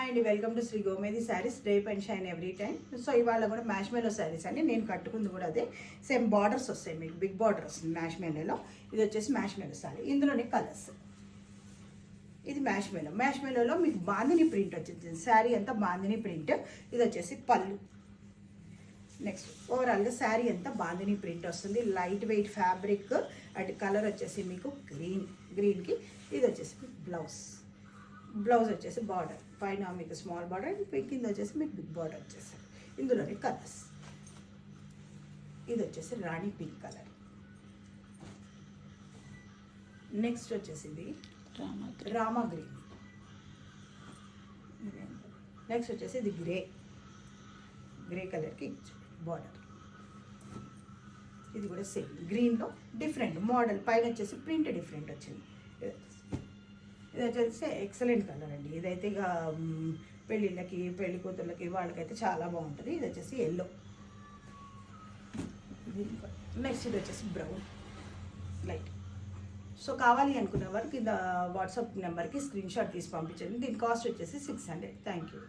అండి, welcome to Shri Gomedi sarees, drape and shine every time. So ఇవాళ కూడా మ్యాష్ మెలో శారీస్ అండి. నేను కట్టుకుంది కూడా అదే, సేమ్ బార్డర్స్ వస్తాయి, మీకు బిగ్ బార్డర్ వస్తుంది మ్యాష్ మెలోలో. ఇది వచ్చేసి మ్యాష్ మెలో శారీ, ఇందులోనే కలర్స్. ఇది మ్యాష్ మెలోలో మీకు బాందిని ప్రింట్ వచ్చింది, శారీ అంతా బాందిని ప్రింట్. ఇది వచ్చేసి పళ్ళు. నెక్స్ట్ ఓవరాల్గా శారీ అంతా బాందిని ప్రింట్ వస్తుంది, light weight fabric. And colour వచ్చేసి మీకు గ్రీన్కి. ఇది వచ్చేసి బ్లౌజ్ వచ్చేసి బార్డర్ పైన మీకు స్మాల్ బార్డర్, కింద వచ్చేసి మీకు బిగ్ బార్డర్ వచ్చేసారు. ఇందులోని కలర్స్. ఇది వచ్చేసి రాణి పింక్ కలర్. నెక్స్ట్ వచ్చేసి ఇది రామా గ్రీన్. నెక్స్ట్ వచ్చేసి ఇది గ్రే కలర్కి బార్డర్. ఇది కూడా సేమ్ గ్రీన్లో డిఫరెంట్ మోడల్, పైన వచ్చేసి ప్రింట్ డిఫరెంట్ వచ్చింది. ఇది వచ్చేసి ఎక్సలెంట్ కలర్ అండి. ఇదైతే ఇక పెళ్ళిళ్ళకి, పెళ్లి కూతుర్లకి, వాళ్ళకైతే చాలా బాగుంటుంది. ఇది వచ్చేసి ఎల్లో. నెక్స్ట్ ఇది వచ్చేసి బ్రౌన్ లైట్. సో కావాలి అనుకున్న వారికి వాట్సాప్ నెంబర్కి స్క్రీన్ షాట్ తీసి పంపించండి. దీని కాస్ట్ వచ్చేసి 600. Thank you.